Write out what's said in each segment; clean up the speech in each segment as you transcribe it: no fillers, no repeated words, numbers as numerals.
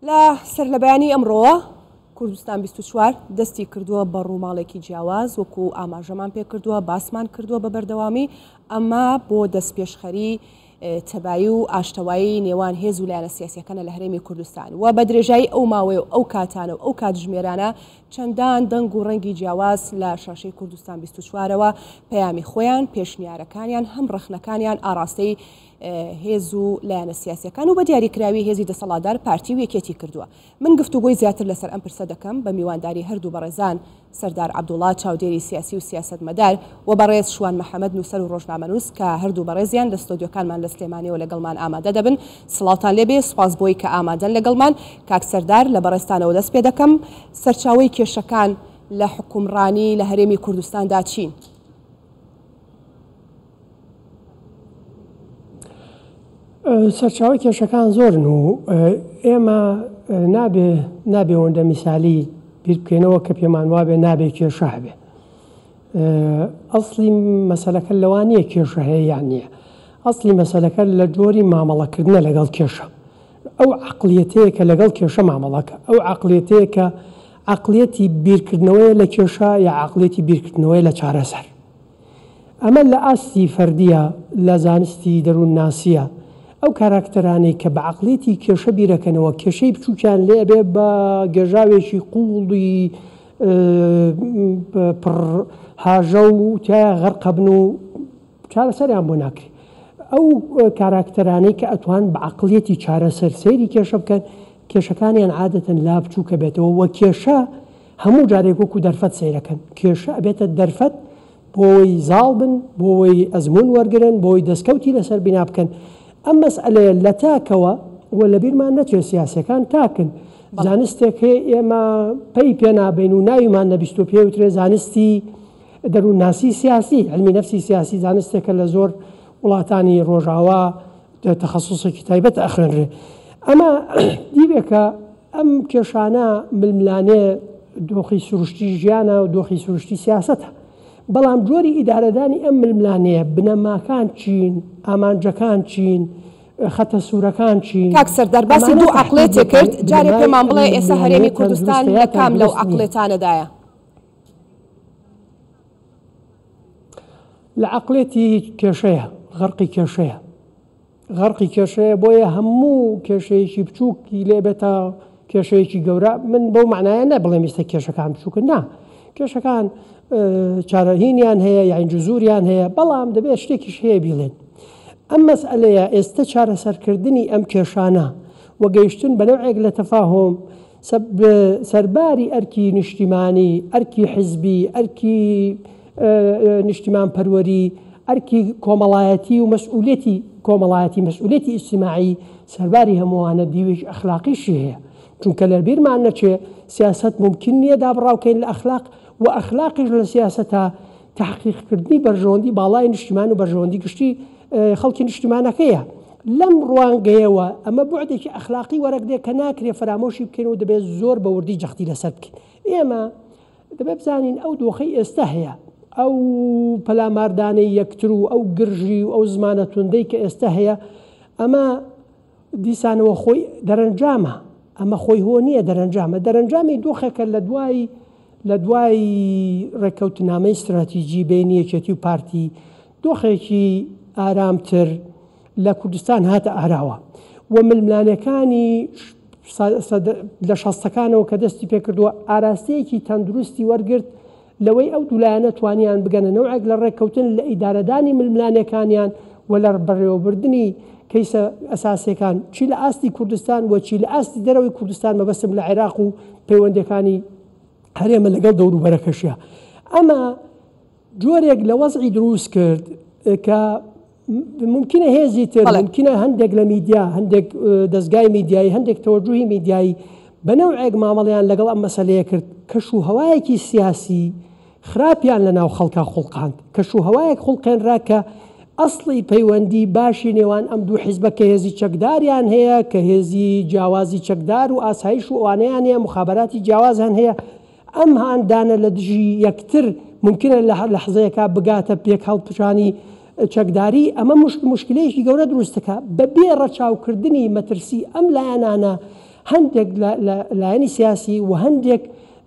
لە سەرلەبەیانی ئەمڕۆ کوردستان 24 دەستی کردووە بە ڕووماڵێکی جیاواز وەکو ئاماژەمان پێ کردووە باسمان کردووە بە بەردەوامی ئەمە بۆ دەستپێشخەری تەبایی و ئاشتەوایی نێوان هێز و لایەنە سیاسیەکانە لە هەرێمی کوردستان و بە درێژایی ئەو ماوەیە و ئەو کاتانە و ئەو کاتژمێرانە چەندان دەنگ و ڕەنگی جیاواز لە شاشەی کوردستان 24ەوە پەیامی خۆیان پێشنیارەکانیان هەم ڕەخنەکانیان ئاراستەی هێز و لایەنە سیاسیەکان و بە دیاریکراوی هێزی دەسەڵاتدار پارتی و یەکێتی کردووە. من گفتوگۆی زیاتر لەسەر ئەم پرسە دەکەم بە میوانداری هەردوو بەڕێزان سەردار عەبدوڵڵا چاودێری سیاسی و سیاسەتمەدار و بەڕێز شوان محەممەد نووسەر و ڕۆژنامەنووس کە هەردوو بەڕێزیان لە ستۆدیۆکانمان لە سلێمانیەوە لەگەڵمان ئامادە دەبن. سڵاوتان لێبێ، سوپاس بۆی کە ئامادەن لەگەڵمان. کاک سەردار لە بەڕێستانەوە دەست پێ دەکەم. سەرچاوەی کێشەکان لە حکومڕانی لە هەرێمی کوردستاندا چین؟ سەرچاوی کێشەکان زۆرن و ئێمە نابێ ئەوەندە میسالی بیر بکەینەوە کە پێمان وابێ نابێ کێشە هەبێ. ئەسڵی مەسەلەکە لەوانەیە کێشە هەیە یان نییە. ئەسڵی مەسەلەکە لە جۆری مامەڵەکردنە لەگەڵ کێشە. ئەو عەقڵیەتەیە کە لەگەڵ کێشە مامەڵەکە، ئەو عەقڵیەتەیە کە عەقڵیەتی بیرکردنەوەیە لە کێشە یا عەقڵیەتی بیرکردنەوەی لە چارەسەر. ئەمە لە ئاستی فەردیە، لە زانستی دەروونناسیە. ئەو کاراکتەرانەی کە بە عەقڵیەتی کێشە بیرەکەنەوە کێشەی بچووکیان لێبێ بە گێژاوێکی قوڵی پڕهاژە و تایە غەرقەبن و چارەسەریان بۆ ناکرێت. ئەو کاراکتەرانەی کە ئەتوان بە عەقڵیەتی چارەسەر سەیری کێشە بکەن کێشەکانیان عادەتەن لا بچووکە بێتەوە وە کێشە هەموو جارێک وەکو دەرفەت سەیرەکەن. کێشە ئەبێتە دەرفەت بۆی زاڵ بن، بۆی ئەزمون وەرگرن، بۆی دەستکەوتی لەسەر بنا بکەن. ئەم مەسئلەیە لە تاکەوە وە لە بیرمان نەچێت سیاسەکان تاکن. زانستێک هەیە ئێمە پێی پێنابین و ناویمان نەبیست و پێوترێ زانستی دەروونناسی سیاسی، علمی نەفسی سیاسی، زانستێکە لە زۆر وڵاتانی ڕۆژاوا تەخەسوسێکی تایبەت ئەخوێنرێ. ئەمە دیبێکە ئەم کێشانە ململانێ دۆخی سروشتی ژیانە و دۆخی سروشتی سیاسەتە. بەڵام جۆری ئیدارەدانی ئەم ململانەیە بنەماکان چین، ئامانجەکان چین، خەتە سوورەکان چین. کاک سەردار باسی دوو عەقڵێتی کرد، جارێ پێمان بڵێ ئێستا هەرێمی کوردستان لە کام لەو عەقڵێتانەدایە؟ لە عەقڵێتی کێشەیە، غەرقی کێشەیە. غەرقی کێشەیە بۆیە هەموو کێشەیەکی بچووکی لێبێتە کێشەیەکی گەورە. من بەو معنایە نەبڵێم ئێستا کێشەکان بچووکن، نا، کێشەکان چارەهینیان هەیە یاین جزوریان هەیە، بەڵام دەبێت شتێکیش هەیە بیڵێن. ئەم مەسئلەیە ئێستا چارەسەرکردنی ئەم کێشانە وە گەیشتن بە نەوعێک لە تەفاهۆم سەرباری ئەرکی نیشتیمانی، ئەرکی حیزبی، ئەرکی نیشتیمان پەروەری، ئەرکی کۆمەڵایەتی و مەسئولێتی کۆمەڵایەتی، مەسئولێتی ئیجتیماعی، سەرباری هەمووانە دیوێژ ئەخلاقیشی هەیە. چونکە لە بیرمان نەچێ سیاسەت ممکن نییە دابڕاوکەین لە ئەخلاق و ئەخلاقیش لە سیاسەتە تحقیقکردنی بەرژەوەندی باڵای نیشتیمان و بەرژەوەندی گشتی خەڵکی نیشتیمانەکەیە. لەم ڕوانگەیەوە ئەمە بوعدێکی ئەخلاقی وەرەگدێ کە ناکرێ فرامۆشی بکەین و دەبێت زۆر بە وردی جەختی لەسەر بکەین. ئێمە دەبێت بزانین ئەو دۆخەی ئێستا هەیە، ئەو پەلاماردانەی یەکتر و ئەو گرژی و ئەو زمانە توندەی کە ئێستا هەیە، ئەمە دیسانەوە خۆی دەرەنجامە. ئەمە خۆی هۆ نییە، دەرەنجامە. دەرەنجامی دۆخێکە لە دوای ڕێکەوتنامەی استراتیژی بینی یەکێتی و پارتی دۆخێکی ئارامتر لە کوردستان هاتە ئاراوە و ململانەکانی لە شەستەکانەوە کە دەستی پێکردووە ئاراستەیەکی تەندروستی وەرگرت لەوەی ئەو دوولایەنە توانیان بگەنە نەوعێک لە ڕێککەوتن لە ئیدارەدانی ململانەکانیان و لە بەڕێوەبردننی کەیسە ئەساسیەکان چی لە ئاستی کوردستان و چی لە ئاستی دەرەوەی کوردستان مەبەستم لە عێراق و پەیوەندەکانی هەرێمە لەگەڵ دەوروبەرەکەشیە. ئەمە جۆرێک لە وەزعی دروست کرد کە ممکنە هێزی تر، ممکنە هەندێک لە میدیا، هەندێک دەستگای میدیایی، هەندێک تەوەجوهی میدیایی بەنەوعێک مامەڵیان لەگەڵ ئەم مەسەلەیە کرد. کەش و هەوایەکی سیاسی خراپیان لە ناو خەڵکا خوڵقاند. کەش و هەوایەک خوڵقێنرا کە ئەسڵی پەیوەندی باشی نێوان ئەم دوو حیزبە کە هێزی چەکداریان هەیە، کە هێزی جیاوازی چەکدار و ئاسایش و ئەوانەیان هەیە، مخابەراتی جیاوازیان هەیە، ئەم هاندانە لە دژی یەکتر ممکنە لە لەحزەیەکە بگاتە پێک هەڵپشانی چەکداری. ئەمە مشکلەیەکی گەورە دروستەکە بەبێ ڕەچاوکردنی مەترسی ئەم لایەنانە هەندێک لایەنی سیاسی و هەندێک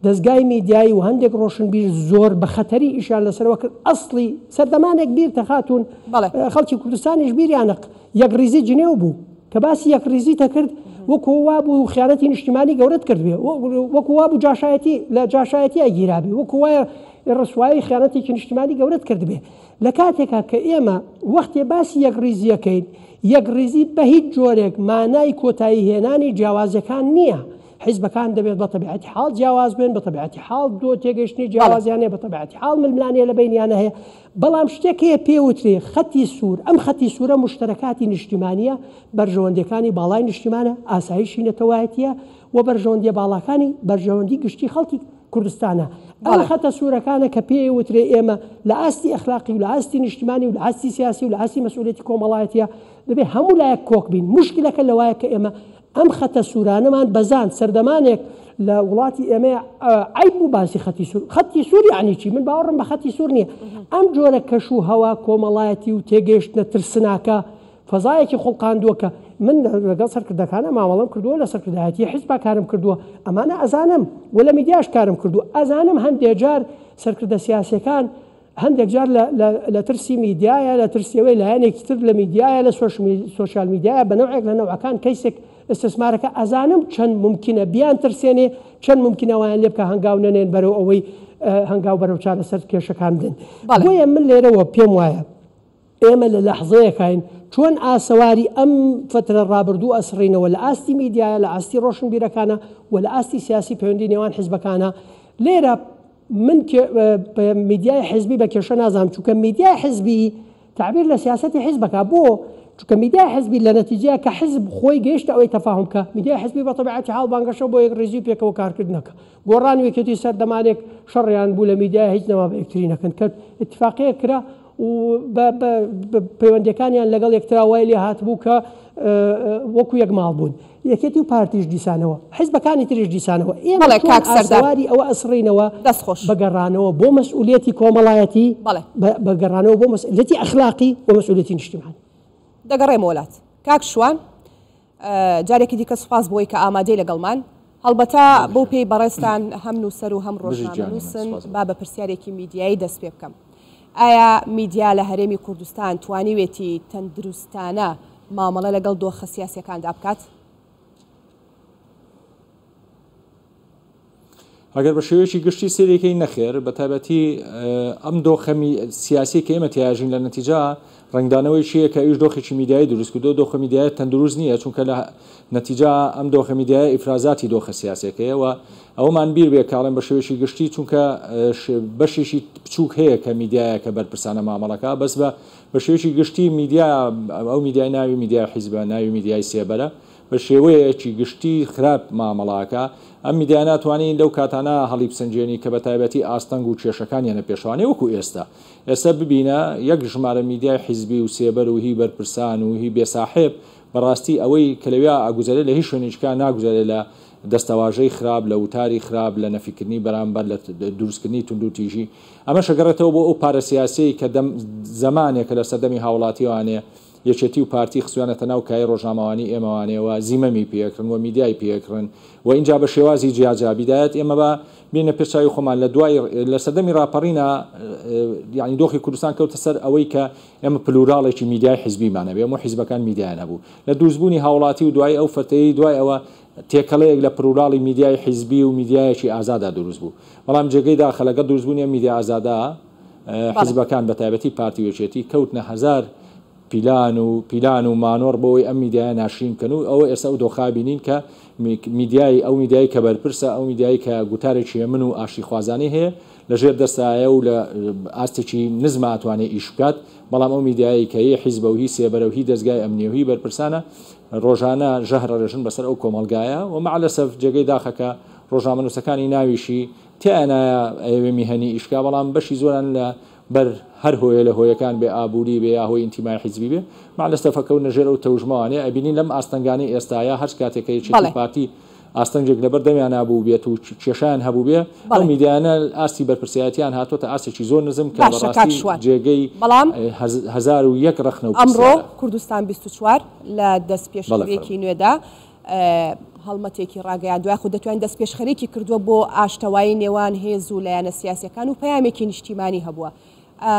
دەستگای میدیایی و هەندێک ڕۆشنبیر زۆر بە خەتەری ئیشان لەسەرەوە کرد ئەسڵی سەردەمانێک بیر تەخاتون خەڵکی کوردستانیش بیریانە یەک ڕیزی جنێو بوو کە باسی یەک ڕیزی تەکرد وەکو وا بوو خیانەتی نیشتیمانی گەورەت کردوێ وەکو وا بوو لە جاشایەتی ئەگیرابێ وەکو وایە ڕسوایی خیانەتێکی نیشتیمانی گەورەت کردبێ لە کاتێکا کە ئێمە وەختێ باسی یەک ڕیزیەکەین یەک ڕیزی بە هیچ جۆرێک مانای کۆتایی هێنانی جیاوازەکان نییە حیزبەکان دەبێت بە تەبیعەتی حاڵ جیاواز بێن بە تەبیعەتی حاڵ دۆ تێگەشتنی جیاوازیانێ بە تەبیعەتی حاڵ ململانێ لە بینیانە هەیە بەڵام شتێک هەیە پێوترێ خەتی سوور ئەم خەتی سوورە مشتەرەکاتی نیشتیمانیە بەرژەوەندەکانی باڵای نیشتیمانە ئاسایشی نەتەوایەتیە و بەرژەوەندی باڵەکانی بەرژەوەندی گشتی خەڵکی کوردستانە ئەم خەتە سوورەکانە کە پێوترێ ئێمە لە ئاستی ئەخلاقی و لە ئاستی نیشتیمانی و لە ئاستی سیاسی و لە ئاستی مەسئولێتی کۆمەڵایەتیە دەبێ هەموو لایەک کۆک بین مشکلەکە لەوایە کە ئێمە ئەم خەتە سوورانەمان بەزان سەردەمانێک لە وڵاتی ئێمە عیب بوو باسی خەتی سوور یعنی چی من باوەڕم بە خەتی سوور نییە ئەم جۆرە کەش و هەوا کۆمەڵایەتی و تێگەیشتنە ترسناکە فەزایەکی خوڵقاندووە من لەگەڵ سەرکردەکانە مامەڵەم کردووە لە سەرکردایەتی حیزبا کارم کردووە ئەمانە ئەزانم و لە میدیاش کارم کردووە ئەزانم هەندێک جار سەرکردە سیاسەکان هەندێک جار لە ترسی میدیایە لە ترسیەوەی لایەنێکی تر لە میدیایە لە سۆشیال میدیایە بە نەوعێک لە نەوعەکان کەیسێک استثمارەکە ئەزانم چەند ممکنە بیان ترسێنێ چەند ممکنەوەیان لێ بکە هەنگاو نەنێن بەرەو ئەوەی هەنگاو بەرەو چارەسەر کێشەکان بدەن بۆیە من لێرەوە پێم وایە ئێمە لە لەحظەیەکین چۆن ئاسەواری ئەم فترە ڕابردوو ئەسڕینەوە لە ئاستی میدیایە لە ئاستی ڕۆشنبیرەکانە و لە ئاستی سیاسی پەیوەندی نێوان حیزبەکانە لێرە من میدیای حزبی بە کێشە نازانم چونکە میدیای حزبی تعبیر لە سیاسەتی حیزبەکە بۆ چونکە میدیای حزبی لە نەتیجەیە کە حزب خۆی گەیشتە ئەوەی تەفاهم کە میدیای حزبی بە تەبیعەتی حاڵ بانگەشە بۆ یەک ڕێزی پێکەوە کارکردنەکە گۆڕانوێکێتی سەردەمانێک شەڕیان بوو لە میدیای هیچ نەما بە یەکتری نەکەن کە اتفاقیە کرا و پەیوەندیەکانیان لەگەڵ یەکترا وای لێ هاتبوو کە وەکو یەک ماڵ بوون یەکێتی و پارتیش دیسانەوە حیزبەکانی تریش دیسانەوە ئێمە ئاسەواری ئەوە ئەسڕینەوە بەگەڕانەوە بۆ مەسئولێتی کۆمەڵایەتی بەگەڕانەوە بۆ مەسئولێتی ئەخلاقی و مەسئولێتی نیشتیمانی دەگەڕێمە وڵات کاک شوان جارێکی دیکە سوپاس بۆی کە ئامادەی لەگەڵمان هەڵبەتە بۆ پێی بەڕێستان هەم نووسەر و هەم ڕۆژنامەنووسن با بە پرسیارێکی میدیایی دەست پێ بکەم ئایا میدیا لە هەرێمی کوردستان توانیوێتی تەندروستانە مامەڵە لەگەڵ دۆخە سیاسیەکاندا بکات؟ ئەگەر بە شێوەیەکی گشتی سێرێکەی نەخێر بە تایبەتی ئەم دۆخەمی سیاسی کە ئێمە تیاژین لە نەتیجا ڕنگدانەوەی چیە کە ئیش دۆخێکی میدیایی دروست کردو دۆخە میدیای تەندروست نییە چونکە لە نەتیجا ئەم دۆخە میدیای ئیفرازاتی دۆخە سیاسەکەیەوە ئەوەمان بیر بێ کاڵێن بە شێوەیەکی گشتی چونکە بەشێکی بچووک هەیە کە میدیایە کە بەرپرسانە مامەڵەکە بەس بە شێوەیەکی گشتی میدیا ئەو میدیای ناوی میدیای حیزبە ناوی میدیای سێبەرە بە شێوەیەکی گشتی خراپ مامەڵاکە ئەم میدیا ناتوانین لەو کاتانە هەڵی بسنجێنی کە بە تایبەتی ئاستەنگ و کێشەکانیانە پێشوانێ وەکو ئێستا ببینە یەک ژمارە میدیای حیزبی و سێبەر و هی بەرپرسان و هی بێساحب بەڕاستی ئەوەی کەلەوێ ئاگوزارێ لە هیچ شوێنێکان ناگوزارێ لە دەستەواژەی خراپ لە وتاری خراپ لە نەفیکردنی بەرامبەر لە دروستکردنی تونند و تیژی ئەمە شەگەڕێتەوە بۆ ئەو پارە سیاسی کە زمانێکە لە سەردەمی هاوڵاتیوانێ یەکێتی و پارتی خسویانەتە ناو کای ڕۆژنامەوانی ئێمەوانەوە زیمەمی پێکردن و میدیای پێکردن و اینجا بە شێوازی جیاجابیدایەت ئێمە بە بینە پێچاوی خۆمان لە دوای لە سەردەمی ڕاپەڕینە یعنی دۆخی کوردستان کەوتە سەر ئەوەی کە ئێمە پلوراڵێکی میدیای حیزبیمانە بێ هەموو حیزبەکان میدیایان هەبوو لە دروستبوونی هاوڵاتی و دوای ئەو فتەیی دوای ئەوە تێکەڵەیەک لە پروراڵی میدیای حیزبی و میدیایەکی ئازادا دروست بوو بەڵام جێگەی داخەلەکە دروستبوونی میدیا ئازادا حیزبەکان بە تایبەتی پارتی وێچێتی کەوتنە هەزار پیلان و مانۆر بۆی ئەم میدیای ناشرین کەن و ئەوە ئێستا و دۆخابینین کە میدیای ئەو میدیایی کە بەرپرسە ئەو میدیایی کە گوتارێکی من و ئاشی خوازانەی هەیە لەژێر دەستایە و لە ئاستێکی نزماتوانێت ئیش بکات بەڵام ئەو میدیایی کە هی حیزبە و هی سێبەرە و هی دەستگای ئەمنی و هی بەرپرسانە ڕۆژانە ژەهرە ڕێژن بەسەر ئەو کۆمەلگایە و مەعلەسەف جێگەی داخەکە ڕۆژنامەنووسەکانی ناویشی تیانایە ئەوێ میهەنی ئیشکا بەڵام بەشی زۆران لە بەر هەر هۆیە لە هۆیەکان بێ ئابووری بێ یاهۆی ئینتیمای حیزبی بێ مەعلەستەفەکەوت نەژێر و تەوژمەوانێ ئەبینین لەم ئاستەنگانی ئێستاە هەر کاتێکەیەکی پارتی ئاستەنگێک لەبەر دەمیان نابوو بێت و کێشیان هەبوو بێ ئەو میدیانە ئاستی بەرپرسیاتیان هاتوۆتە ئاستێکی زۆر نزم کە بەڕاستی جێگەی 1001 ڕەخنە و ئەمڕۆ کوردستان 24 لە دەستپێشەوەیەکی نوێدا هەڵمەتێکی ڕاگەیان دوای خود دەتوانین دەست پێشخەرێکی کردووە بۆ ئاشتەوایی نێوان هێز و لایەنە سیاسیەکان و پەیامێکی نیشتیمانی هەبووە.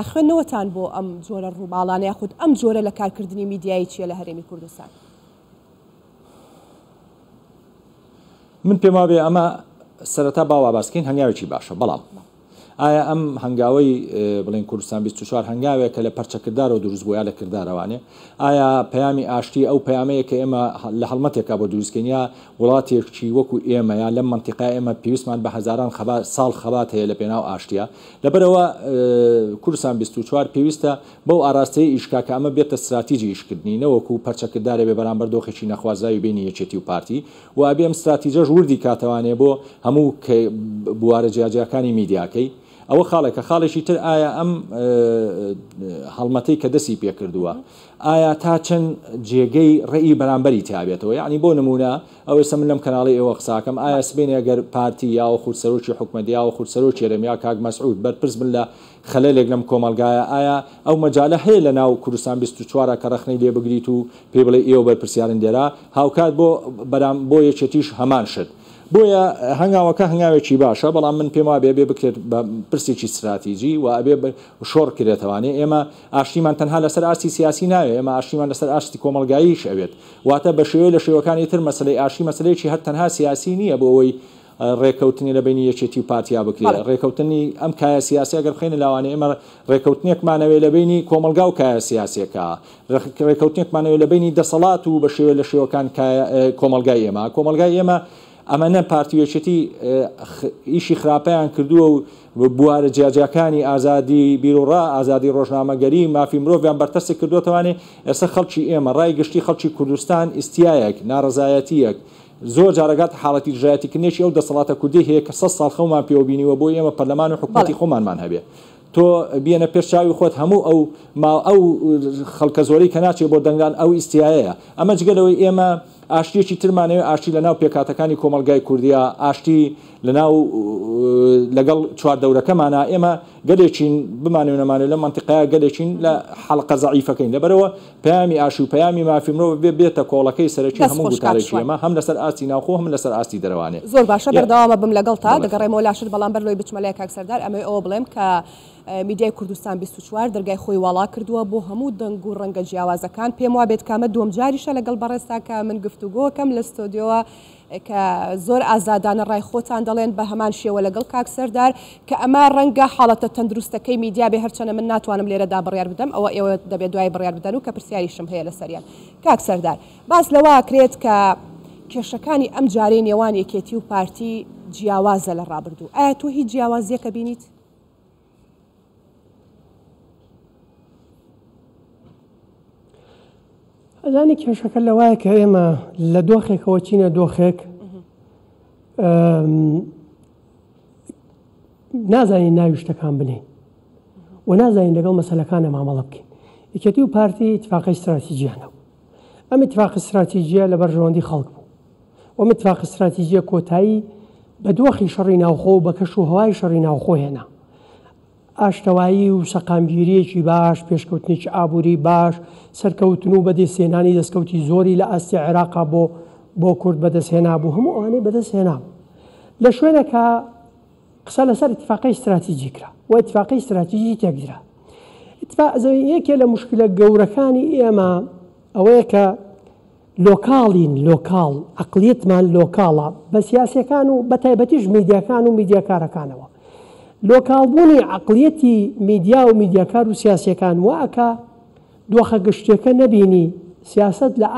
خوێندنەوەتان بۆ ئەم جۆرە ڕووماڵانە یاخود ئەم جۆرە لە کارکردنی میدیایی چیە لە هەرێمی کوردستان؟ من پێم وابێ ئەمە سەرەتا باوا باسکەین هەنگاوێکی باشە، بەڵام ئایا ئەم هەنگاوەی بڵێن کوردستان 24 هەنگاوێک کە لە پەرچەکردار و دروستبووە لە کردارەوانێ، ئایا پەیامی ئاشتی ئەو پەیامەیە کە ئێمە لە هەڵمەتێکا بۆ دروستکەین یا وڵاتێکی وەکو ئێمە یا لەم منتیقای ئێمە پێویستمان بە هەزاران ساڵ خەبات هەیە لە پێناو ئاشتیە، لەبەرەوە کوردستان 24 پێویستە بەو ئاراستەی ئیشکا کە ئەمە بێتە استراتیژی ئیشکردنی نەوەکو پەرچەکردارێ بێ بەرامبەر دۆخێکی نەخوازراوی بینی یەکێتی و پارتی و ئەبێ ئەم استراتیژەش وردی کاتەوانێ بۆ هەموو بوارە جیاجیەکانی میدیاکەی. ئەوە خاڵێکە خاڵێکی تر ئایا ئەم هەڵمەتەی کە دەستی پێکردووە ئایا تا چەند جێگەی ڕێی بەرامبەری تیابێتەوە، یعنی بۆ نمونە ئەو ئێستا من لەم کەناڵی ئێوە قساکەم ئایا سبێنێ ئەگەر پارتی یاوە خودسەرۆکی حکومەتی یاوە خودسەرۆکی هەرێمیا کاک مەسعود بەرپرس بن لە خەلەلێک لەم کۆمەلگایە، ئایا ئەو مەجالە هەیە لە ناو کوردستان 24 کە ڕەخنەی لێ بگریت و پێ بڵێ ئێوە بەرپرسیارن دێرا هاوکات بۆ یەکێتیش هەمان شت. بۆیە هەنگاوەکە هەنگاوێکی باشە، بەڵام من پێم وابێ بێ بکرێت بە پرسێکی استراتیژی و ئەبێ شۆڕ کرێتەوانێ. ئێمە ئاشتیمان تەنها لەسەر ئاستی سیاسی ناوێ، ئێمە ئاشتیمان لەسەر ئاشتی کۆمەلگاییش ئەوێت، واتە بە شێوەیە لە شێوەکانی تر مەسلەی ئاشتی مەسلەیەکی هەر تەنها سیاسی نییە بۆ ئەوەی ڕێکەوتنی لە بینی یەکێتی و پارتیا بکرێت. ڕێکەوتنی ئەم کایە سیاسی ئەگەر بخەینە لاوانێ ئێمە ڕێکەوتنێکمانەوێت لە بینی کۆمەلگا و کایە سیاسیەکە، ڕێکەوتنێکمانەوێت لە بینی دەسەڵات و بە شێوە لە شێوەکان کۆمەلگای ئێمە. کۆمەلگای ئێمە ئەمەنە پارتیوێچەتی ئیشی خراپەیان کردووە و بوارە جیاجیەکانی ئازادی بیرۆڕا، ئازادی ڕۆژنامەگەری، مافی مرۆڤیان بەرتەسێک کردوتەوانێ. ئێستا خەڵکی ئێمە ڕای گشتی خەڵکی کوردستان ئیستیایەک ناڕزایەتیەک زۆر جارەگات حاڵەتی دژایەتیکردنێکی ئەو دەسەڵاتە کوردی هەیە کە 100 ساڵ خەومان پێوەبینیوە بۆ ئێمە پەرلەمان و حکومەتی خۆمانمان هەبێ. تۆ بێنە پێشچاوی خۆت هەموو ئەو خەڵکە زۆرەی کە ناچێت بۆ دەنگدان ئەو ئیستیایەیە. ئەمە جگەلەوەی ئێمە ئاشتیەکی ترمانەوێت، ئاشتی لە ناو پێکاتەکانی کۆمەلگای کوردیا، ئاشتی لە ناو لەگەڵ چواردەورەکەمانە ئێمە گەلێکین بمانێ نەمانێت لە منتیقەیە گەلێکین لە حەڵقە زەعیفەکەین. لەبەرەوە پەیامی ئاشتی و پەیامی مافی مرۆڤ بێتە کۆڵەکەی سەرەکی هەموو گوتارێکی ئێمە هەم لەسەر ئاستی ناوخۆ هەم لەسەر ئاستی دەرەوانێت. زۆر باشە بەردەوامە بم لەگەڵ تا دەگەڕێمەوە لاشت، بەڵام بەرلۆی بچمە لای کاک سەردار ئەمە ئەوە بڵێم کە میدیای کوردستان 24 دەرگای خۆی وەڵا کردووە بۆ هەموو دەنگ و ڕەنگە جیاوازەکان. پێم وابێت کامە دووەم جاریشە لەگەڵ بەڕێستاکە من گفتوگۆکەم لە ستۆدیۆوە کە زۆر ئازادانە ڕای خۆتان دەڵێن بە هەمان شێوە لەگەڵ کاک سەردار کە ئەمە ڕەنگە حاڵەتە تەندروستەکەی میدیا بێ، هەرچەنە من ناتوانم لێرەدا بڕیار بدەم، ئەوە ئێوە دەبێت دوای بڕیار بدەن و کە پرسیاریشم هەیە لەسەریان. کاک سەردار باس لەوە کرێت کە کێشەکانی ئەم جارەی نێوان یەکێتی و پارتی جیاوازە لە ڕابردوو، ئایا تۆ هیچ جیاوازیەکە بینیت؟ ئەزانی کێشەکە لەوایە کە ئێمە لە دۆخێکەوە چینە دۆخێک نازانین ناوی شتەکان بنین و نازانین لەگەڵ مەسەلەکانە مامەڵە بکەین. یەکێتی و پارتی اتفاقی استراتیژیانەوە. ئەم اتفاق استراتیژیە لە بەرژەوەندی خەڵک بوو و ئەم اتفاق استراتیژیە کۆتایی بە دۆخی شەڕی ناوخۆ و بە کەش و هەوای شەڕی ناوخۆ هێنا. ئاشتەوایی و سەقامگیریەکی باش، پێشکەوتنێکی ئابووری باش، سەرکەوتن و بەدەستهێنانی دەستکەوتی زۆری لە ئاستی عێراقا بۆ کورد بەدەستهێنا بوو، هەموو ئەوانەی بەدەستهێنا بوو. لە شوێنێکە قسە لەسەر اتفاقی استراتیژی کرا و اتفاقی استراتیژی تێکدرا. یەکێ لە مشکلە گەورەکانی ئێمە ئەوەیە کە لۆکاڵ عەقڵیەتمان لۆکاڵە بە سیاسیەکان و بە تایبەتیش میدیاکان و میدیاکارەکانەوە. لۆکاڵبوونی عەقڵیەتی میدیا و میدیاکار و سیاسیەکان واکە دۆخە گشتیەکە نەبینی، سیاست لە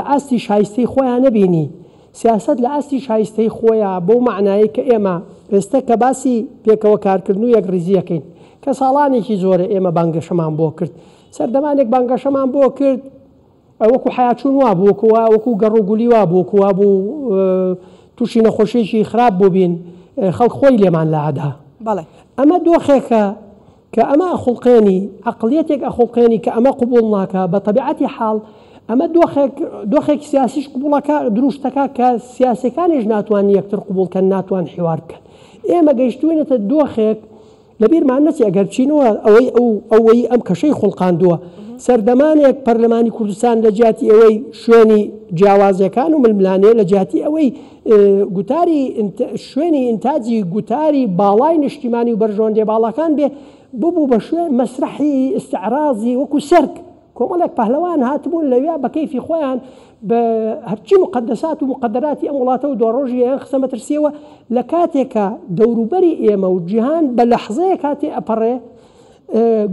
ئاستی شایستەی خۆیان نەبینی، سیاست لە ئاستی شایستەی خۆیان بۆ معنایی کە ئێمە ئێستا کە باسی پێکەوە کارکردن و یەکڕیزیەکەین کە ساڵانێکی زۆرە ئێمە بانگەشەمان بۆ کرد، سەردەمانێک بانگەشەمان بۆ کرد وەکو حیاچوون وا بوو، وەکو گەڕوگولی وا بوو، بوو تووشی نەخۆشیێکی خراپ بوو بین، خەڵک خۆی لێمان لادا. ئەمە دۆخێکە کە ئەمە ئەخوڵقێنی عەقڵیەتێک ئەخوڵقێنی کە ئەمە قبوڵ ناکە بە تەبیعەتی حاڵ. ئەمە دۆخێک سیاسیش قبوڵەکە دروستەکە کە سیاسەکانیش ناتوان یەکتر قبوڵکەن، ناتوان حوار بکەن. ئێمە گەیشتوێنێتە دۆخێک لەبیرمان نەچێ ئەگەر بچینەوە ئەوەی ئەم کەشەی خوڵقاندووە سەردەمانێک پەرلەمانی کوردستان لە جیاتی ئەوەی شوێنی جیاوازەکان و ململانەیە لە جیاتی ئەوەی گوتاری شوێنی ئینتاجی گوتاری باڵای نیشتیمانی و بەرژەوەندێ باڵەکان بێ ببوو بە شوێن مەسرحی ئستعرازی وەکو سەرک کۆمەڵێک پەهلەوان هاتبوون لەوێ بە کەیفی خۆیان بە هەرچی مقدسات و مقدراتی ئەم وڵاتە و دۆڕۆژی یان خستە مەترسیەوە لە کاتێکە دەوروبەری ئێمە و جیهان بە لەحزەیە کاتێ ئەپەڕێ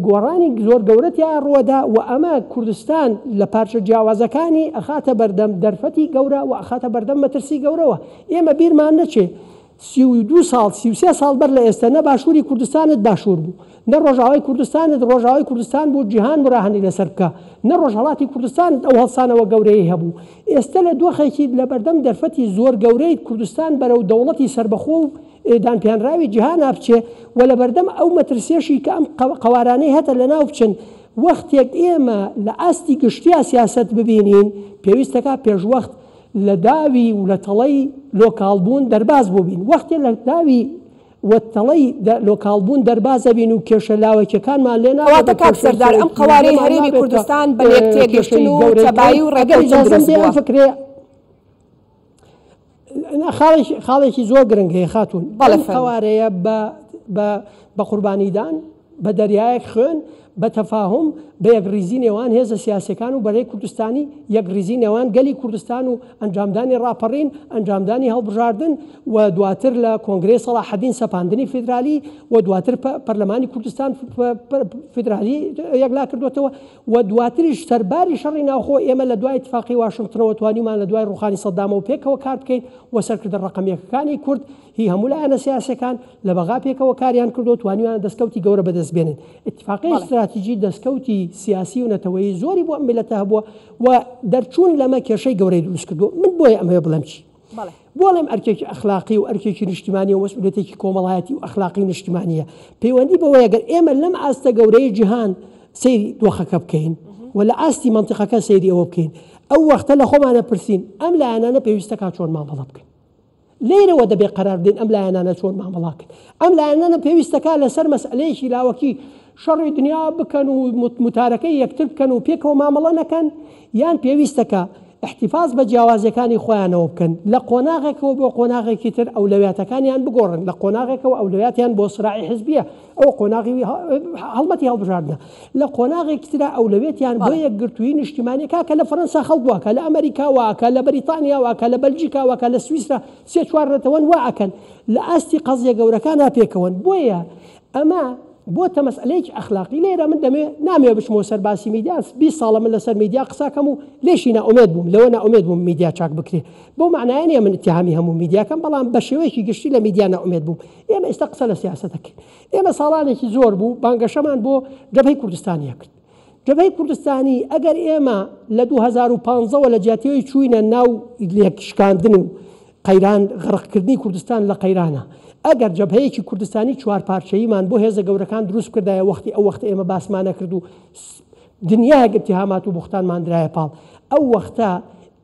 گۆڕانی زۆر گەورەتیان ڕووەدا و ئەمە کوردستان لە پارچە جیاوازەکانی ئەخاتە بەردەم دەرفەتی گەورە و ئەخاتە بەردەم مەترسی گەورەوە ئێمە بیرمان نەچێ 32 ساڵ 33 ساڵ بەر لە ئێستا نە باشووری کوردستانت باشوور بوو نە ڕۆژاوای کوردستانت ڕۆژاوای کوردستان بوو جیهان ڕاهەنی لەسەر بکە نە ڕۆژهەڵاتی کوردستانت ئەو هەڵسانەوە گەورەی هەبوو ئێستا لە دۆخێکی لە بەردەم دەرفەتی زۆر گەورەی کوردستان بەرەو دەوڵەتی سربەخۆ و دانپیانراوی جیهان بچێ و لە بەردەم ئەو مەترسێشی کە ئەم قوارانەی هەتە لەناو بچن وەختێک ئێمە لە ئاستی گشتیا سیاست ببینین پێویستەکە پێشوەخت لە داوی و لە تەڵەی لۆکاڵبوون دەرباز بووبین وەختێ لە داوی وەتەڵەی لۆکاڵبوون دەربازە بین و کێشە لاوەکیەکانمان لێناواتە کاک سەردار ئەم قوارەی هەرێمی کوردستان بە یەک تێگەشتن و تەبایی و ڕێگەی فکرێ خاڵێکی زۆر گرنگ هەیە خاتون قوارەیە بە قوربانیدان بە دەریایەک خوێن بە تەفاهم بە یەکریزی نێوان هێزە سیاسەکان و بەرەی کوردستانی یەکریزی نێوان گەلی کوردستان و ئەنجامدانی ڕاپەڕین ئەنجامدانی هەڵبژاردن و دواتر لە کۆنگرێ سەلاحەدین سەپاندنی فیدرالی و دواتر پەرلەمانی کوردستان فیدرالی یەکلا کردوێتەوە و دواتریش سەرباری شەڕی ناوخۆ ئێمە لە دوای اتفاقی واشنگتنەوە توانیمان لە دوای ڕوخانی سەدامەوە پێکەوە کار بکەین و سەرکردە ڕقەمیەکەکانی کورد هی هەموو لایەنە سیاسەکان لە بەغا پێکەوە کاریان کردو توانیوان دەستکەوتی گەورە بەدەستبێنن اتفاقی استراتیژی دەستکەوتی سیاسی و نەتەوەی زۆری بۆ ئەم میلەتە هەبووە و دەرچوون لەمە کێشەی گەورەی دروست کردو من بۆیە ئەمەیە بڵێم چی بۆڵێم ئەرکێکی ئەخلاقی و ئەرکێکی نیشتیمانی و مەسئولێتێکی کۆمەڵایەتی و ئەخلاقی نیشتیمانیە پەیوەندی بەوەیە گەر ئێمە لەم ئاستە گەورەی جیهان سەیری دۆخەکە بکەین و لە ئاستی منتیقەکە سەیری ئەوە بکەین ئەو وەختە لە خۆمانە پرسین ئەم لایەنانە پێویستەکە چۆن مامەڵە بکەین لێرەوە دەبێ قەرار بدەین ئەم لایەنانە چۆن مامەڵاکەن ئەم لایەنانە پێویستەکە لەسەر مەسئلەیەکی لاوەکی شەڕی دنیا بکەن و متارەکەی یەکتر بکەن و پێکەوە مامەڵە نەکەن یان پێویستەکە احتیفاز بە جیاوازەکانی خۆیانەوە بکەن لە قۆناغێکەوە بۆ قۆناغێکی تر ئەولەویاتەکانیان بگۆڕن لە قۆناغێکەوە ئەولەویاتیان بۆ سراعی حزبیە ئەو قۆناغی هەڵمەتی هەڵبژاردنە لە قۆناغێکی ترە ئەولەوێتیان بۆ یەکگرتووی نیشتیمانی کاکە لە فەرەنسا خەڵک واکە لە ئەمریکا واکە لە بەریتانیا واکە لە بەلجیکا واکە لە سویسرا سێ چوار ڕێتەوەن واکەن لە ئاستی قەزیە گەورەکان پێکەوەن بۆیە ئەمە بۆتە مەسئلەیەکی ئەخلاقی لێرە من دەمێ نامێ بچمەوە سەر باسی میدیا 20 ساڵە من لەسەر میدیا قساکەم و لێشی ناومێد بووم لەوە ناومێد بووم میدیا چاک بکرێ بۆ معنایە نیە من اتهامی هەموو میدیاکەم بەڵام بە شێوەیەکی گشتی لە میدیا ناومێد بووم ئێمە ئێستا قسە لە سیاسەتەکەین ئێمە ساڵانێکی زۆر بوو بانگەشەمان بۆ جەبهەی کوردستانیە کرد جەبهەی کوردستانی ئەگەر ئێمە لە 2015 لە جیاتیەوەی چووینە ناو لێکشکاندن و قەیران غەرقکردنی کوردستان لە قەیرانە ئەگەر جەبهەیەکی کوردستانی چوار پارچەیمان بۆ هێزە گەورەکان دروست کردایە وەختی ئەو وەختە ئێمە باسمانە کرد و دنیایەک اتهامات و بوختانمان درایە پاڵ ئەو وەختە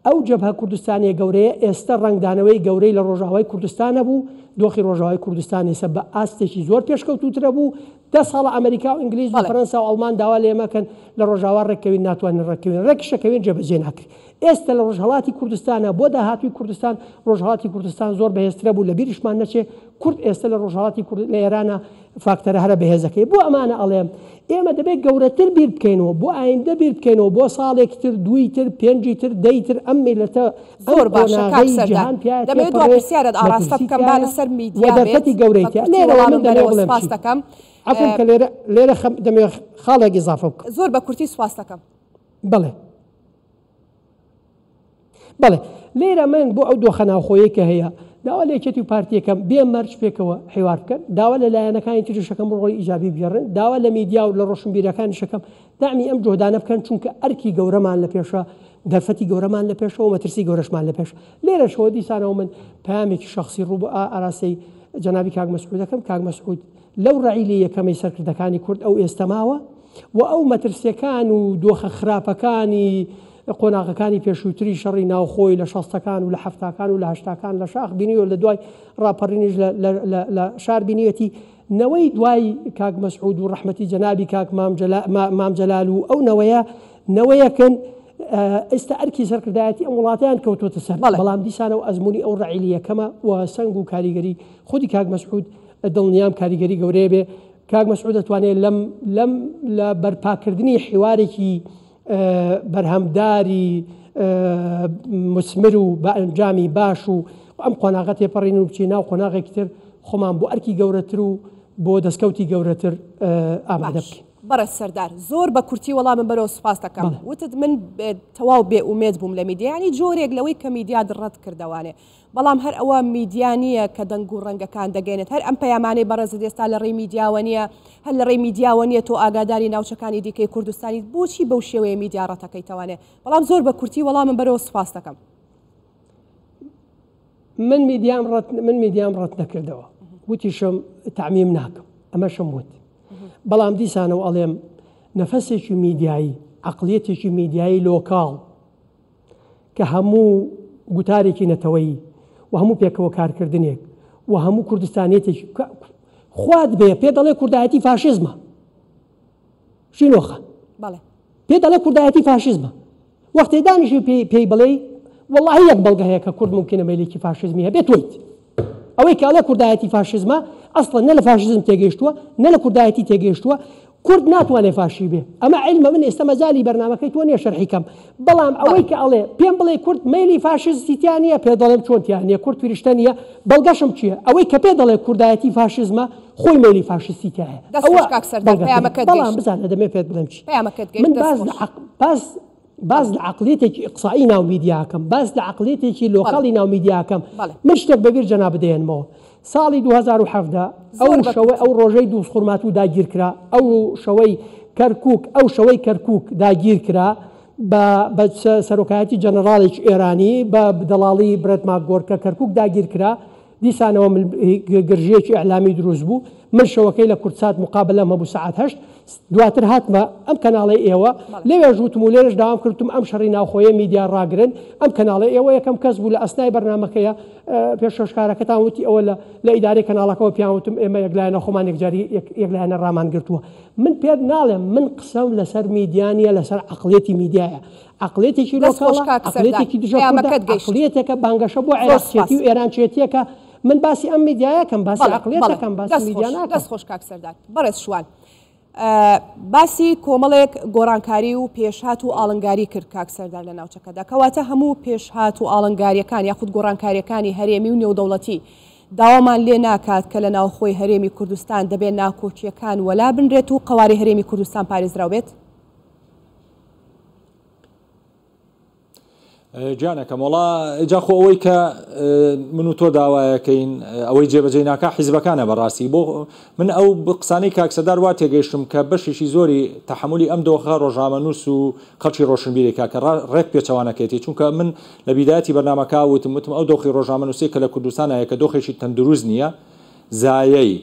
ئەو جەبهە کوردستانی گەورەیە ئێستا ڕنگدانەوەی گەورەی لە ڕۆژاوای کوردستانە بوو دۆخی ڕۆژاوای کوردستان ێستا بە ئاستێکی زۆر پێشکەوتوترە بوو 10 ساڵە ئەمریکا و ئینگلیز و فەرەنسا و ئەڵمان داوا لە ئێمەکەن لە ڕۆژاوا ڕێککەوین ناتوانین ڕێککەوین ڕێکشەکەوین جێبەجێ ناکرێت ئێستا لە ڕۆژهەڵاتی کوردستانە بۆ داهاتووی کوردستان ڕۆژهەڵاتی کوردستان زۆر بەهێزترە بوو لە بیریشمان نەچێ کورد ئێستا لە ڕۆژهەڵاتی لە ئێرانە فاکتەرە هەرە بەهێزەکەی بۆ ئەمانە ئەڵێم ئێمە دەبێت گەورەتر بیر بکەینەوە بۆ ئایندە بیر بکەینەوە بۆ ساڵێکی تر دوی تر پێنجی تر دەی تر ئەم میلەتە زۆر باشە کاک سەردار دەبێت دو پرسیارت ئاراستە بکەم با لەسەر میدیا بێت گەورەیە لێرەوە من دەبێت بڵێم سپاس دەکەم عفوا کە لێرە دەمێت خاڵێکی ئیزافە بکەم زۆر بە کورتی سپاس دەکەم بەڵێ لێرە من بۆ ئەو دۆخە ناوخۆیی کە هەیە داوا لە یەکێتی و پارتیەکەم بێ مەرج پێکەوە حیوار بکەن داوا لە لایەنەکانی تریشەکەم ڕۆی ئیجابی بگەڕن داوا لە میدیا و لە ڕۆشنبیرەکانی شەکەم دامی ئەم جۆدانە بکەن چونکە ئەرکی گەورەمان لە پێشە دەرفەتی گەورەمان لە پێشەوە مەترسی گەورەشمان لە پێش لێرە شەوە دیسانەوە من پامێکی شخصی ڕوو بە ئاراستەی جەنابی کاک مەسعود دەکەم کاک مەسعود لەو ڕعیلی یەکەمەی سەرکردەکانی کورد ئەو ئێستەماوە و ئەو مەترسیەکان و دۆخە خراپەکانی قۆناغەکانی پێشووتری شەڕی ناوخۆی لە 60ەکان و لە 70ەکان و لە 80ەکان لە شاخ بینیوە لە دوای ڕاپەڕینیش لە شار بینیوەتی نەوەی دوای کاک مەسعود و ڕەحمەتی جەنابی کاک مام جەلال و ئەو نەوەیەکن ئێستا ئەرکی سەرکردایەتی ئەم وڵاتیان کەوتۆتە سەر بەڵام دیسانەوە ئەزمموی ئەو ڕعیلیەکەمە و سنگ و کاریگەری خودی کاک مەسعود دڵنیام کاریگەری گەورەیە بێ کاک مەسعود دەتوانێت لەم لە بەرپاکردنی حیوارێکی بەرهەمداری مسمر و بە ئەنجامی باش و ئەم قۆناغە تێپەڕین و بچی ناو قۆناغێکی تر خۆمان بۆ ئەرکی گەورەتر و بۆ دەستکەوتی گەورەتر ئامادە بکەین. بەڕێز سەردار زۆر بە کورتی وەڵام من بەرەو سوپاس دەکەم وتت من تەواو بێ ئومێد بووم لە میدیانی جۆرێک لەوەی کە میدیا دڕەت کردوانێ بەڵام هەر ئەوە میدیانیە کە دەنگ و ڕەنگەکان دەگەێنێت هەر ئەم پەیامانەی بەڕێزت ئێستا لە ڕێی میدیاوە نیە هەر لە ڕێی میدیاوە نیە تۆ ئاگاداری ناوچەکانی دیکەی کوردستانی بۆچی بەو شێوەیە میدیا ڕەتەکەیتوانێت بەڵام زۆر بە کورتی وەڵام من بەرەوە سوپاس دەکەم. من میدیام ڕەت نەکردەوە وتیشم تعمیم ناکەم ئەمەشم وت بەڵام دیسانەوە ئەڵێم نەفەسێکی میدیایی عەقڵیەتێکی میدیایی لۆکاڵ کە هەموو گوتارێکی نەتەوەیی و هەموو پێکەوە کارکردنێک و هەموو کوردستانیەتێکی خوات بێ پێ دەڵێ کوردایەتی فاشیزمە شینۆخە پێ دەڵێ کوردایەتی فاشیزمە وەختێ دانیشی پێی بڵێ والله یەک بەڵگە هەیە کە کورد ممکنە مەیلێکی فاشیزمی هەبێ تۆیت ئەوەی کە ئەڵێ کوردایەتی فاشیزمە ئەسڵەن نە لە فاشیزم تێگەیشتووە نە لە کوردایەتی تێگەیشتووە کورد ناتوانێت فاشی بێ ئەمە عیلمە من ئێستا مەجالی بەرنامەکەی تۆ نییە شەرحیکەم بەڵام ئەوەی کە ئەڵێ پێم بڵێ کورد مەیلی فاشیزتیان نییە پێ دەڵێم چۆنتیان نیە کورد توریشتە نییە بەڵگەشم چییە ئەوەی کە پێ دەڵێ کوردایەتی فاشیزمە خۆی مەیلی فاشیستیتیایە بەڵام بزانە دەمێ پێت بڵێم چی من باز لە عقلێتێکی ئیقسایی ناو میدیاکەم باز لە عقلێتێکی لۆکاڵی ناو میدیاکەم من شتێک بەبیر جەنا بدەێنمەوە ساڵی 2017 ئەو ڕۆژەی دووس خورمات و داگیر کرا ئەو شەوەی کەرکووک داگیر کرا بە سەرۆکایەتی جەنەڕاڵێکی ئێرانی بە دەڵاڵی برەتما گۆرکە کەرکووک داگیر کرا دیسانەوە گرژەیەکی ئەعلامی دروست بوو من شەوەکەی لە کورتسات مقابلە مەبوو ساعت 8 دواتر هاتمە ئەم کەناڵی ئێوە لەوێ ژوتم و لێرەش داوام کردم ئەم شەڕی ناوخۆیە میدیا ڕاگرن ئەم کەناڵی ئێوە یەکەم کەس بوو لە ئەسنای بەرنامەکەیە پێشکەشکارەکەتان وتی ئەوە لە ئیدارەی کەناڵەکەەوە پیاوتم ئێمە یەکلایەنە خۆمان یەکلایەنە ڕامان گرتووە من پێت ناڵێم من قسەم لەسەر میدیانیە لەسەر عقلێتی میدیایە عقلێتێکی لۆکاڵە عقلێتێکی عقلێتێکە بانگەشە بۆ عێراقچێتی و ئێرانچێتیەکە من باسی ئەم میدیایەکەم باسی عقلێتەکەم باسی میدیانە دەست خۆش کاک سەردار بەڕێز شوان باسی کۆمەڵێک گۆڕانکاری و پێشهات و ئاڵنگاری کرد کاک سەردار لە ناوچەکەدا کەواتە هەموو پێشهات و ئاڵنگاریەکان یاخود گۆڕانکاریەکانی هەرێمی و نێودەوڵەتی داوامان لێ ناکات کە لە ناوخۆی هەرێمی کوردستان دەبێت ناکۆچیەکان وەلا بنرێت و قەواری هەرێمی کوردستان پارێزراو بێت جانەکەم وڵا جاخۆ ئەوەی کە من و تۆ داوایەکەین ئەوەی جێبەجێ ناکە حیزبەکانە بەڕاستی بۆ من ئەو قسانەی کاکسەدار وا تێگەیشتم کە بەشێکی زۆری تەحملی ئەم دۆخە ڕۆژنامەنووس و خەڵکی ڕۆشنبیرێکا کە ڕێک پێچەوانەکەیتی چونکە من لە بیداەتی بەرنامەکە وتم ئەو دۆخی ڕۆژنامەنووسی کە لە کوردستانایە کە دۆخێکی تەندروست نییە زایەی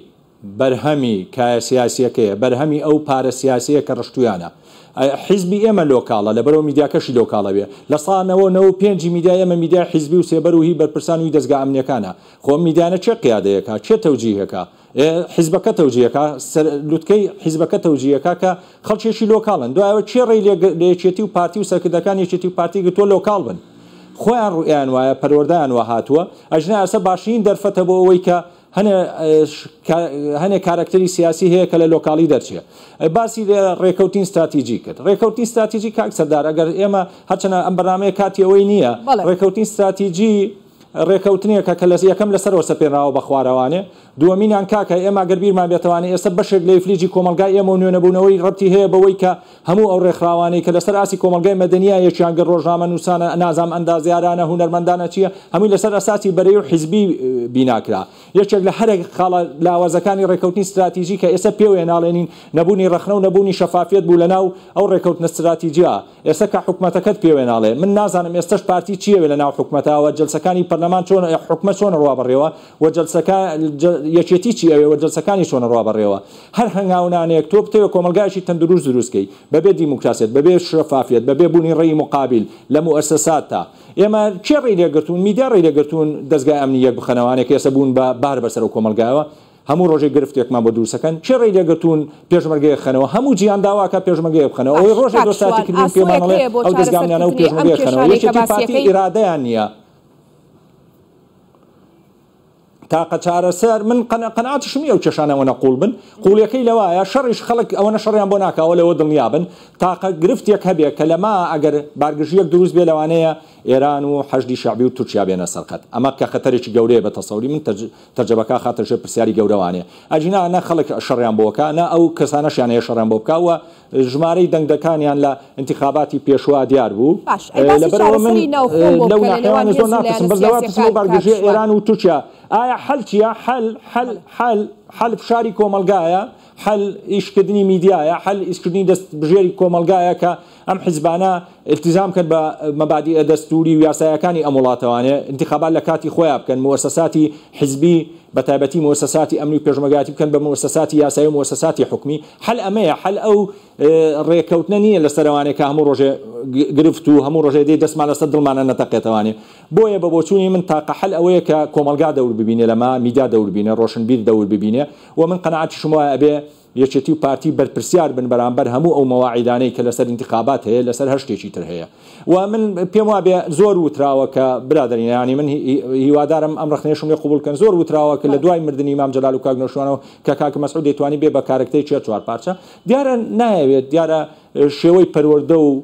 بەرهەمی کایە سیاسیەکەیە بەرهەمی ئەو پارە سیاسیە کە ڕشتویانە حیزبی ئێمە لۆکاڵە لەبەرەوە میدیاکەشی لۆکاڵە بێ لە ساڵەوە 95 میدیا ئێمە میدیا حیزبی و سێبەر و هی بەرپرسان و دەستگا ئەمنیەکانە خۆ میدیانە چێ قیادەیەکە چێ تەوجیهەکە حیزبەکە تەوجیهەکە لوتکەی حیزبەکە تەوجیهەکە کە خەڵکێکی لۆکاڵن دوایەوە چێ ڕێی لە یەکێتی و پارتی و سەرکردەکان یەکێتی و پارتی گتۆ لۆکاڵ بن خۆیان ڕوئیان وایە پەروەردەیان وە هاتووە ئەژنا ئەسە باشین دەرفەتە بۆ ئەوەی کە هەنێ کارکتەری سیاسی هەیە کە لە لۆکاڵی دەرچێت باسی ڕێکەوتین استراتیژی کرد ڕێکەوتین استراتیژی کاک سەردار ئەگەر ئێمە هەرچەنە ئەم بەرنامەیە کاتی ئەوەی نییە ڕێکەوتین استراتیژی ڕێکەوتنیەکە کە لە یەکەم لەسەرەوە سەپێنراوە بە خوارەوانێ دووەمینیان کاکە ئێمە گەربیرمان بێتوانێت ئێستا بەشێک لە فلیجی کۆمەلگای ئێمە و نوێنەبوونەوەی ڕەتی هەیە بەوەی کە هەموو ئەو ڕێکخراوانەی کە لەسەر ئاسی کۆمەلگای مەدەنیە یەکیان گەر ڕۆژنامەنووسانە نازام ئەندازیارانە هونەرمەندانە چییە هەمووی لەسەر ئەساسی بەرەی و حیزبی بیناکرا یەکێک لە هەرێک خاڵە لاوازەکانی ڕێکەوتنی استراتیژی کە ئێستا پێوێ ناڵێنین نەبوونی ڕەخنە و نەبوونی شەفافیت بوو لەناو ئەو ڕێکەوتنە استراتیژیە ئێستا کە حکوومەتەکەت پێوێ ناڵێ من نازانم ئێستاش پارتی چیەوێ لەناو حکوومەتەوە جەلسەکانی پەرلەمان چۆن حکومەت چۆن ڕوا بڕێوە و جەلسەکان یەکێتی چی ئەوێ و جەلسەکانی چۆن ڕوا بڕێوە هەر هەنگاونانەیە تۆ بتەوە کۆمەلگایەکی تەندروست دروستکەی بەبێ دیموکراسیت بەبێ شەفافیت بەبێ بوونی ڕێی مقابل لە موسساتە ئێمە چێ ڕێی لێگرتوون میدیا ڕێی لێگرتوون دەستگای ئەمنیەک بخەنەوانێک ئێستا بوون بە بار بەسەر و کۆمەلگایەوە هەموو ڕۆژێ گرفتێکمان بۆ دووسەکەن چێ ڕێی لێگرتوون پێشمەرگەیە خەنەوە هەموو جیان داواکە پێشمەرگەیە بخەنەوە ئەوەی ڕۆژێ دۆستاتیکردن پێمانڵێ ئەو دەستگامیانە و پێشمەرگەیە خەنەوە یەکێتی پارتی ئیرادەیان نییە تاقە چارەسەر من قەناعەتیشم نییە و کێشانەوە نەقوڵ بن قوڵیەکەی لەوایە شەڕیش خەڵک ئەوەنە شەڕیان بۆ ناکاوە لەوە دڵنیابن تاقە گرفتێک هەبێ کە لەما ئەگەر بارگژیەک دروست بێ لەوانەیە ئێران و حەشدی شعبی و تورکیا بێنە سەرقەت ئەمە کە خەتەرێکی گەورەیە بە تەسەوری من تەرجەبەکە خاترژێ پرسیاری گەورەوانەیە ئەجینا نە خەڵک شەڕیان بۆکە نە ئەو کەسانەشیان هەیە شەڕیان بۆ بکەوە ژمارەی دەنگدەکانیان لە انتخاباتی پێشوا دیار بوو لەبەرەوە من لەو ناحیەوانە زۆر ناکەسم بەزەوا پرسیەوە بارگژیە ئێران و تورکیا ئایا حەل چییە حەل فشاری کۆمەلگایە حەل ئیشکردنی میدیایە حەل ئیشکردنی دەست بژێری کۆمەلگایە کە ئەم حیزبانە التزام کرد بە مەبادیئە دەستوری و یاسایەکانی ئەم وڵاتەوانێ انتخابات لە کاتی خۆیان بکەن موسساتی حیزبی بەتایبەتی موسساتی ئەمنی و پێشمەرگایەتی بکەن بە موسساتی یاسایی و موسساتی حکومی حەل ئەمەیە حەل ئەو ڕێکەوتنە نییە لە سەروانێک کە هەموو ڕۆژێ گرفت و هەموو ڕۆژێ دێ دەستمان لەسەر دڵمانە نەتەقێتەوانێ بۆیە بە بۆچوونی من تاقە حەل ئەوەیە کە کۆمەلگا دەور ببینێ لەما میدیا دەور ببینێ ڕۆشنبیر دەور ببینێ و من قەناعەتی شما ئەبێ یەکێتی و پارتی بەرپرسیار بن بەرامبەر هەموو ئەو مەواعیدانەی کە لەسەر انتخابات هەیە لەسەر هەر شتێکی تر هەیە و من پێم وابێ زۆر وتراوە کە برادەرینانی من هیوادارم ئەم ڕخنێشم لێ قبولکەن زۆر وتراوە کە لە دوای مردنی ئیمام جەلال و کاک نەوشوانەوە کە کاک مەسعود دەیتوانی بێ بە کارکتەی چوار پارچە دیارە نایەوێت دیارە شێوەی پەروەردە و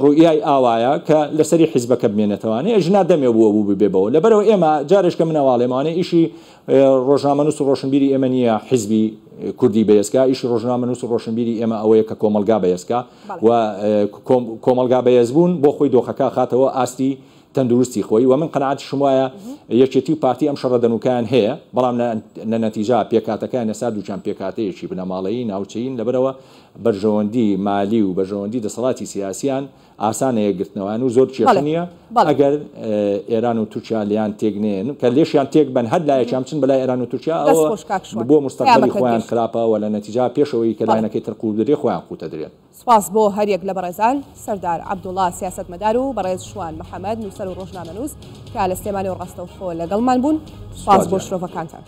ڕوئیای ئاوایە کە لەسەری حیزبەکە بمێنێتەوانێ ژنا دەمێ بووە بێبەوە لەبەرەوە ئێمە جارێشکە منەواڵێمانێ ئیشی ڕۆژنامەنووس و ڕۆشنبیری ئێمە نییە حیزبی کوردی بەهێزکا ئیشی ڕۆژنامەنووس و ڕۆشنبیری ئێمە ئەوەیە کە کۆمەلگا بەهێزکا و کۆمەلگا بەهێزبوون بۆ خۆی دۆخەکە خاتەوە ئاستی تەندروستی خۆی و من قەناعەتی شمایە یەکێتی و پارتی ئەم شەڕە دەنوکیان هەیە بەڵام لە نەتیجا پێکاتەکان نەسا دووچان پێکاتەیەکی بنەماڵەیی ناوچەین لەبەرەوە بەرژەوەندی مالی و بەرژەوەندی دەسەڵاتی سیاسیان ئاسانە یەکگرتنەوەیان و زۆر کێشە نییە ئەگەر ئێران و تورکیا لیان تێگنێن کە لێشیان تێک بن هەر لایەکیان بچن بەلای ئێران و تورکیا ئەوە بۆ مستەقبەلی خۆیان خراپەوە لە نەتیجا پێشەوەی کە لایەنەکەی ترقوو دەرێ خۆیان قوتە درێن سپاس بۆ هەریەک لە بەڕێزان سەردار عەبدوڵڵا سیاسەتمەدار و بەڕێز شوان محەممەد نووسەر و ڕۆژنامەنووس کە لە سلێمانی و ڕاستەوخۆ لەگەڵمان بوون سپاس بۆ شرۆڤەکانتان.